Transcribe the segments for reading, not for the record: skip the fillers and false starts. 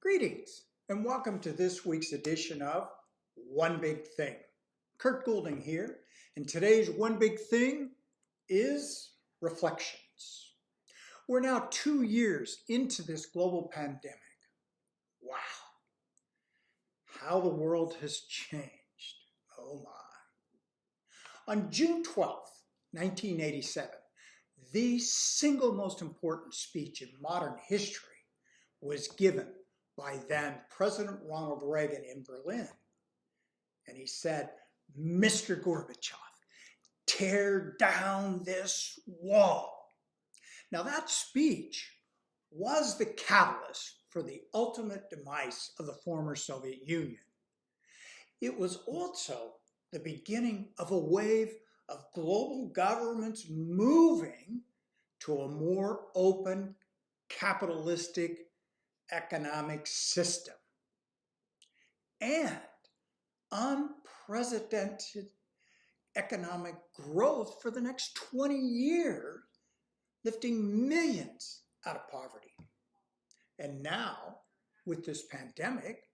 Greetings and welcome to this week's edition of One Big Thing. Kurt Goulding here, and today's One Big Thing is reflections. We're now 2 years into this global pandemic. Wow, how the world has changed. Oh my. On June 12th, 1987, the single most important speech in modern history was given by then President Ronald Reagan in Berlin. And he said, "Mr. Gorbachev, tear down this wall." Now that speech was the catalyst for the ultimate demise of the former Soviet Union. It was also the beginning of a wave of global governments moving to a more open, capitalistic economic system. And unprecedented economic growth for the next 20 years, lifting millions out of poverty. And now, with this pandemic,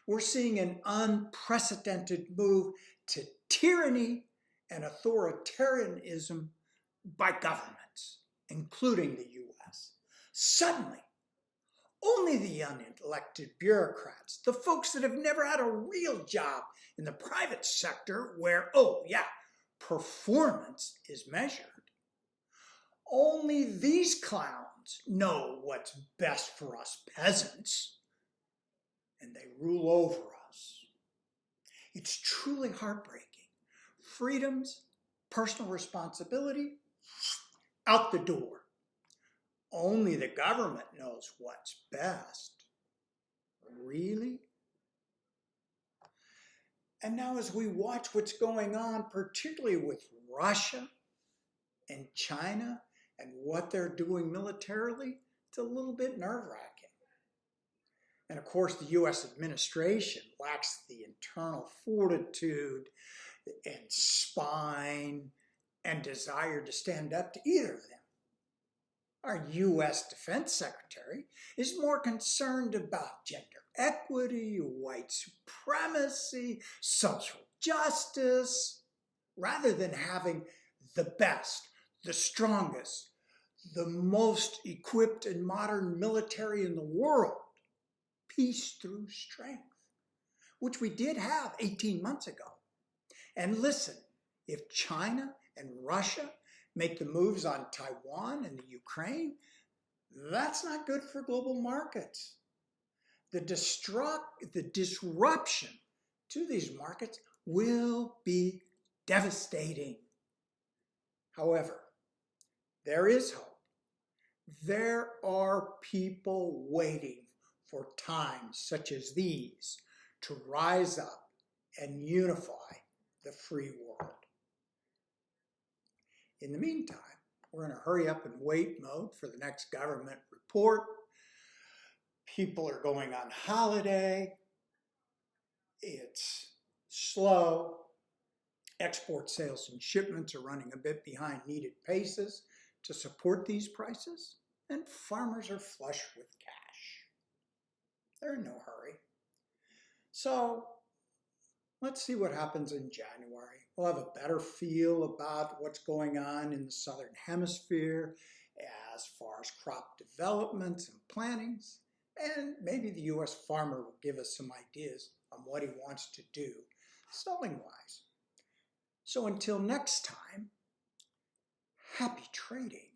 we're seeing an unprecedented move to tyranny and authoritarianism by governments, including the US. Suddenly, only the unelected bureaucrats, the folks that have never had a real job in the private sector where, performance is measured. Only these clowns know what's best for us peasants, and they rule over us. It's truly heartbreaking. Freedoms, personal responsibility, out the door. Only the government knows what's best. Really? And now as we watch what's going on, particularly with Russia and China and what they're doing militarily, it's a little bit nerve-wracking. And of course, the US administration lacks the internal fortitude and spine and desire to stand up to either of them. Our U.S. Defense Secretary is more concerned about gender equity, white supremacy, social justice, rather than having the best, the strongest, the most equipped and modern military in the world. Peace through strength, which we did have 18 months ago. And listen, if China and Russia make the moves on Taiwan and the Ukraine, that's not good for global markets. The disruption to these markets will be devastating. However, there is hope. There are people waiting for times such as these to rise up and unify the free world. In the meantime, we're in a hurry up and wait mode for the next government report. People are going on holiday. It's slow. Export sales and shipments are running a bit behind needed paces to support these prices, and farmers are flush with cash. They're in no hurry. So let's see what happens in January. We'll have a better feel about what's going on in the Southern Hemisphere as far as crop developments and plantings. And maybe the U.S. farmer will give us some ideas on what he wants to do selling-wise. So until next time, happy trading.